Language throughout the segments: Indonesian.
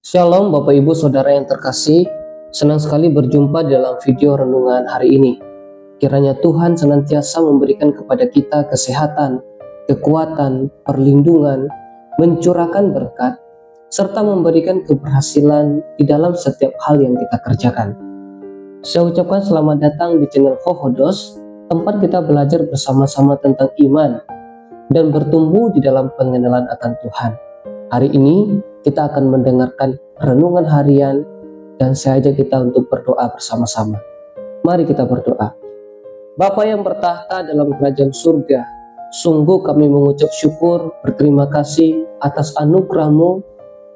Shalom Bapak Ibu Saudara yang terkasih, senang sekali berjumpa dalam video renungan hari ini. Kiranya Tuhan senantiasa memberikan kepada kita kesehatan, kekuatan, perlindungan, mencurahkan berkat, serta memberikan keberhasilan di dalam setiap hal yang kita kerjakan. Saya ucapkan selamat datang di channel Hohodos, tempat kita belajar bersama-sama tentang iman dan bertumbuh di dalam pengenalan akan Tuhan. Hari ini kita akan mendengarkan renungan harian dan saya ajak kita untuk berdoa bersama-sama. Mari kita berdoa. Bapa yang bertahta dalam kerajaan surga, sungguh kami mengucap syukur, berterima kasih atas anugerah-Mu,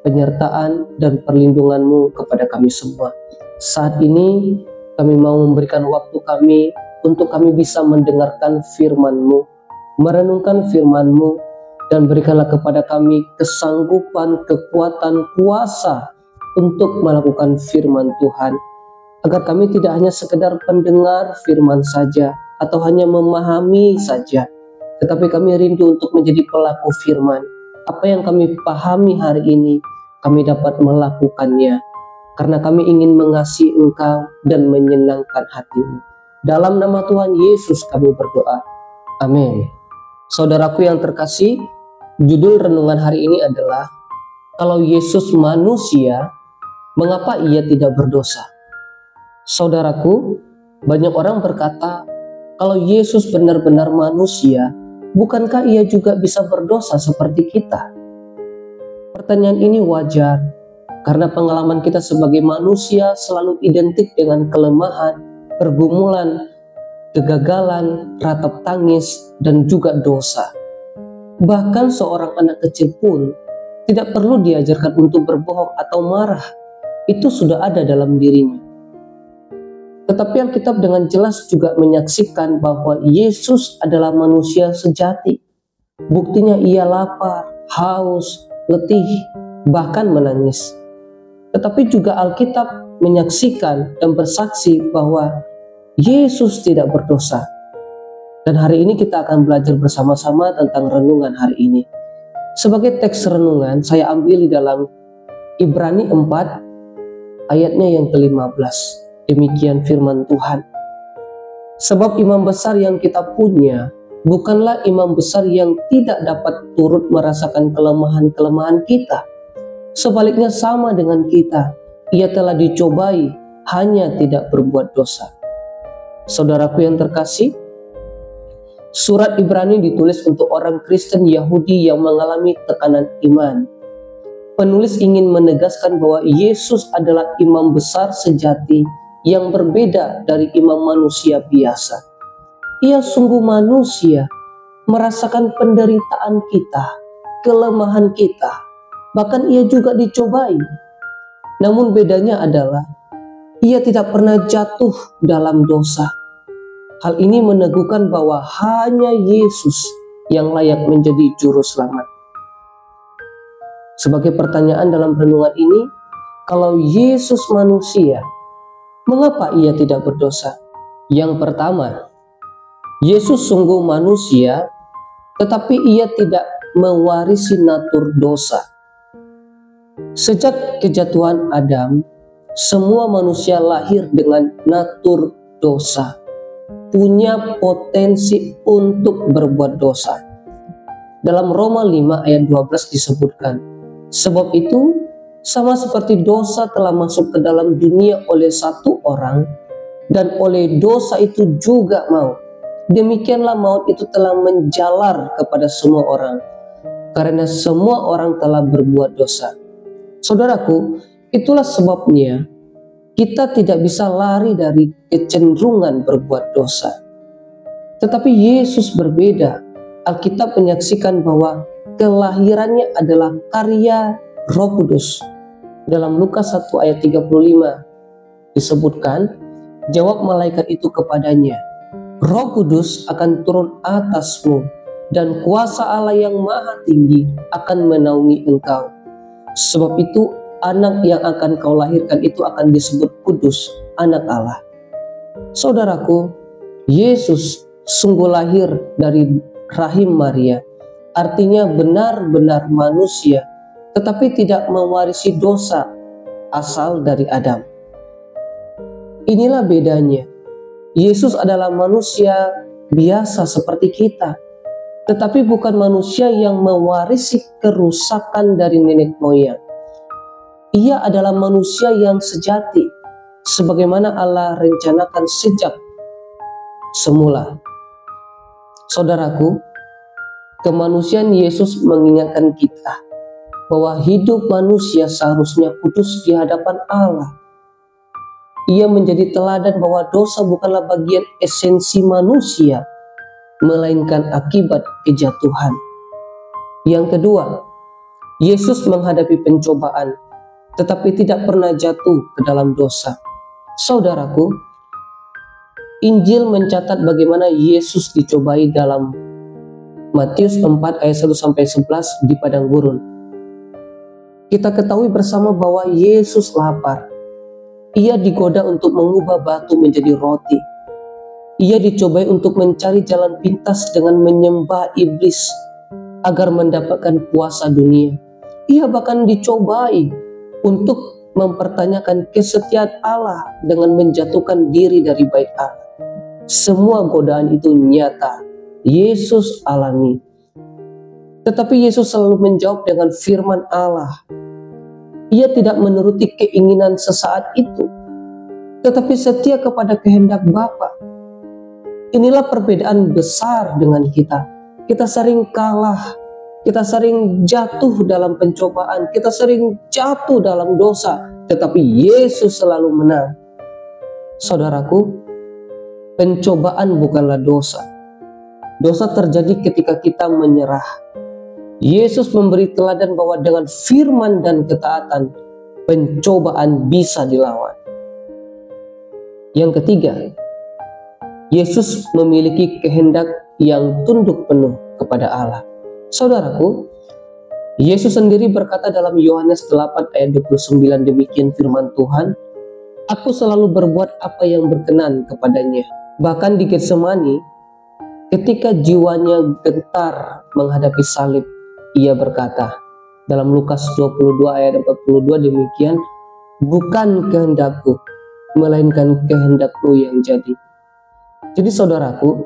penyertaan dan perlindungan-Mu kepada kami semua. Saat ini kami mau memberikan waktu kami untuk kami bisa mendengarkan firman-Mu, merenungkan firman-Mu, dan berikanlah kepada kami kesanggupan, kekuatan, kuasa untuk melakukan firman Tuhan, agar kami tidak hanya sekedar pendengar firman saja atau hanya memahami saja, tetapi kami rindu untuk menjadi pelaku firman. Apa yang kami pahami hari ini, kami dapat melakukannya, karena kami ingin mengasihi Engkau dan menyenangkan hati-Mu. Dalam nama Tuhan Yesus kami berdoa. Amin. Saudaraku yang terkasih, judul renungan hari ini adalah kalau Yesus manusia, mengapa ia tidak berdosa? Saudaraku, banyak orang berkata, kalau Yesus benar-benar manusia, bukankah ia juga bisa berdosa seperti kita? Pertanyaan ini wajar, karena pengalaman kita sebagai manusia selalu identik dengan kelemahan, pergumulan, kegagalan, ratap tangis, dan juga dosa. Bahkan seorang anak kecil pun tidak perlu diajarkan untuk berbohong atau marah. Itu sudah ada dalam dirinya. Tetapi Alkitab dengan jelas juga menyaksikan bahwa Yesus adalah manusia sejati. Buktinya ia lapar, haus, letih, bahkan menangis. Tetapi juga Alkitab menyaksikan dan bersaksi bahwa Yesus tidak berdosa. Dan hari ini kita akan belajar bersama-sama tentang renungan hari ini. Sebagai teks renungan saya ambil di dalam Ibrani 4 ayatnya yang ke-15. Demikian firman Tuhan. Sebab imam besar yang kita punya bukanlah imam besar yang tidak dapat turut merasakan kelemahan-kelemahan kita. Sebaliknya sama dengan kita, ia telah dicobai, hanya tidak berbuat dosa. Saudaraku yang terkasih, surat Ibrani ditulis untuk orang Kristen Yahudi yang mengalami tekanan iman. Penulis ingin menegaskan bahwa Yesus adalah imam besar sejati yang berbeda dari imam manusia biasa. Ia sungguh manusia, merasakan penderitaan kita, kelemahan kita, bahkan ia juga dicobai. Namun bedanya adalah ia tidak pernah jatuh dalam dosa. Hal ini meneguhkan bahwa hanya Yesus yang layak menjadi juru selamat. Sebagai pertanyaan dalam renungan ini, kalau Yesus manusia, mengapa ia tidak berdosa? Yang pertama, Yesus sungguh manusia, tetapi ia tidak mewarisi natur dosa. Sejak kejatuhan Adam, semua manusia lahir dengan natur dosa, punya potensi untuk berbuat dosa. Dalam Roma 5 ayat 12 disebutkan, sebab itu sama seperti dosa telah masuk ke dalam dunia oleh satu orang, dan oleh dosa itu juga maut. Demikianlah maut itu telah menjalar kepada semua orang, karena semua orang telah berbuat dosa. Saudaraku, itulah sebabnya kita tidak bisa lari dari kecenderungan berbuat dosa. Tetapi Yesus berbeda. Alkitab menyaksikan bahwa kelahirannya adalah karya Roh Kudus. Dalam Lukas 1 ayat 35 disebutkan, jawab malaikat itu kepadanya, Roh Kudus akan turun atasmu dan kuasa Allah yang maha tinggi akan menaungi engkau. Sebab itu anak yang akan kau lahirkan itu akan disebut kudus, anak Allah. Saudaraku, Yesus sungguh lahir dari rahim Maria. Artinya benar-benar manusia, tetapi tidak mewarisi dosa asal dari Adam. Inilah bedanya. Yesus adalah manusia biasa seperti kita, tetapi bukan manusia yang mewarisi kerusakan dari nenek moyang. Ia adalah manusia yang sejati, sebagaimana Allah rencanakan sejak semula. Saudaraku, kemanusiaan Yesus mengingatkan kita bahwa hidup manusia seharusnya kudus di hadapan Allah. Ia menjadi teladan bahwa dosa bukanlah bagian esensi manusia, melainkan akibat kejatuhan. Yang kedua, Yesus menghadapi pencobaan, tetapi tidak pernah jatuh ke dalam dosa. Saudaraku, Injil mencatat bagaimana Yesus dicobai dalam Matius 4 ayat 1-11 di padang gurun. Kita ketahui bersama bahwa Yesus lapar. Ia digoda untuk mengubah batu menjadi roti. Ia dicobai untuk mencari jalan pintas dengan menyembah iblis agar mendapatkan kuasa dunia. Ia bahkan dicobai untuk mempertanyakan kesetiaan Allah dengan menjatuhkan diri dari bait Allah. Semua godaan itu nyata, Yesus alami. Tetapi Yesus selalu menjawab dengan firman Allah. Ia tidak menuruti keinginan sesaat itu, tetapi setia kepada kehendak Bapa. Inilah perbedaan besar dengan kita. Kita sering kalah, kita sering jatuh dalam pencobaan, kita sering jatuh dalam dosa, tetapi Yesus selalu menang. Saudaraku, pencobaan bukanlah dosa. Dosa terjadi ketika kita menyerah. Yesus memberi teladan bahwa dengan firman dan ketaatan, pencobaan bisa dilawan. Yang ketiga, Yesus memiliki kehendak yang tunduk penuh kepada Allah. Saudaraku, Yesus sendiri berkata dalam Yohanes 8 ayat 29 demikian firman Tuhan, "Aku selalu berbuat apa yang berkenan kepadanya." Bahkan di Getsemani, ketika jiwanya gentar menghadapi salib, ia berkata dalam Lukas 22 ayat 42 demikian, "Bukan kehendakku, melainkan kehendakmu yang jadi." Jadi saudaraku,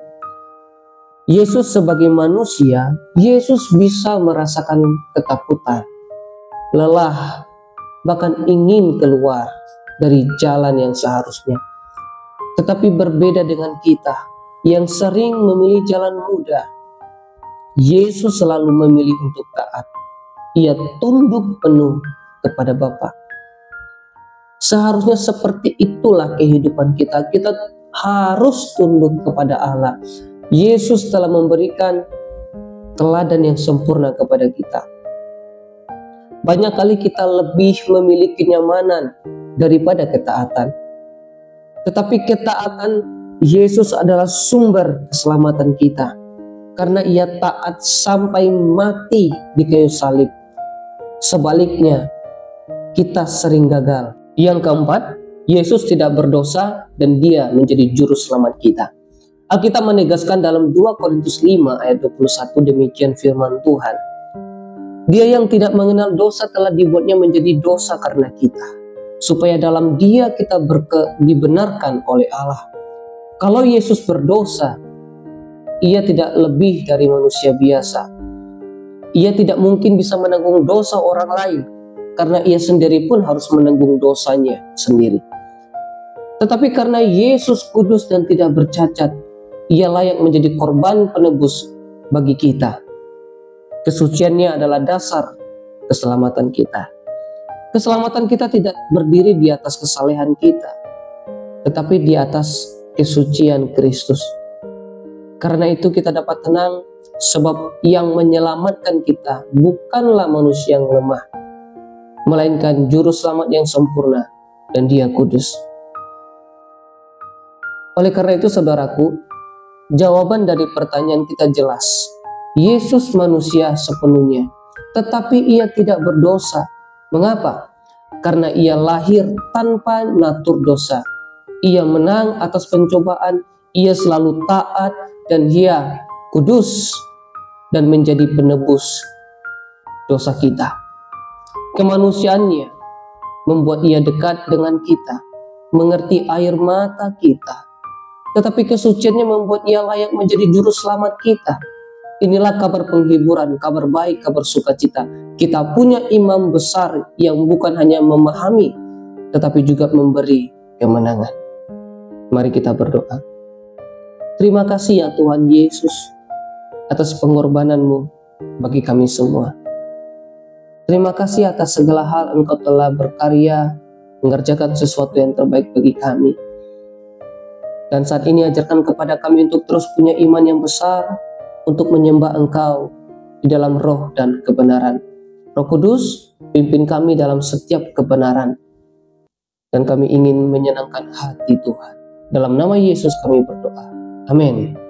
Yesus sebagai manusia, Yesus bisa merasakan ketakutan, lelah, bahkan ingin keluar dari jalan yang seharusnya. Tetapi berbeda dengan kita yang sering memilih jalan mudah, Yesus selalu memilih untuk taat. Ia tunduk penuh kepada Bapa. Seharusnya seperti itulah kehidupan kita. Kita harus tunduk kepada Allah. Yesus telah memberikan teladan yang sempurna kepada kita. Banyak kali kita lebih memilih kenyamanan daripada ketaatan. Tetapi ketaatan Yesus adalah sumber keselamatan kita, karena ia taat sampai mati di kayu salib. Sebaliknya, kita sering gagal. Yang keempat, Yesus tidak berdosa dan dia menjadi juru selamat kita. Alkitab menegaskan dalam 2 Korintus 5 ayat 21 demikian firman Tuhan. Dia yang tidak mengenal dosa telah dibuatnya menjadi dosa karena kita, supaya dalam dia kita dibenarkan oleh Allah. Kalau Yesus berdosa, ia tidak lebih dari manusia biasa. Ia tidak mungkin bisa menanggung dosa orang lain, karena ia sendiri pun harus menanggung dosanya sendiri. Tetapi karena Yesus kudus dan tidak bercacat, ia layak menjadi korban penebus bagi kita. Kesuciannya adalah dasar keselamatan kita. Keselamatan kita tidak berdiri di atas kesalehan kita, tetapi di atas kesucian Kristus. Karena itu kita dapat tenang, sebab yang menyelamatkan kita bukanlah manusia yang lemah, melainkan juru selamat yang sempurna, dan dia kudus. Oleh karena itu saudaraku, jawaban dari pertanyaan kita jelas. Yesus manusia sepenuhnya, tetapi ia tidak berdosa. Mengapa? Karena ia lahir tanpa natur dosa. Ia menang atas pencobaan, ia selalu taat, dan dia kudus dan menjadi penebus dosa kita. Kemanusiaannya membuat Ia dekat dengan kita, mengerti air mata kita. Tetapi kesuciannya membuat Ia layak menjadi juru selamat kita. Inilah kabar penghiburan, kabar baik, kabar sukacita. Kita punya imam besar yang bukan hanya memahami, tetapi juga memberi kemenangan. Mari kita berdoa. Terima kasih ya Tuhan Yesus atas pengorbanan-Mu bagi kami semua. Terima kasih atas segala hal Engkau telah berkarya, mengerjakan sesuatu yang terbaik bagi kami. Dan saat ini ajarkan kepada kami untuk terus punya iman yang besar, untuk menyembah Engkau di dalam roh dan kebenaran. Roh Kudus, pimpin kami dalam setiap kebenaran. Dan kami ingin menyenangkan hati Tuhan. Dalam nama Yesus kami berdoa. Amin.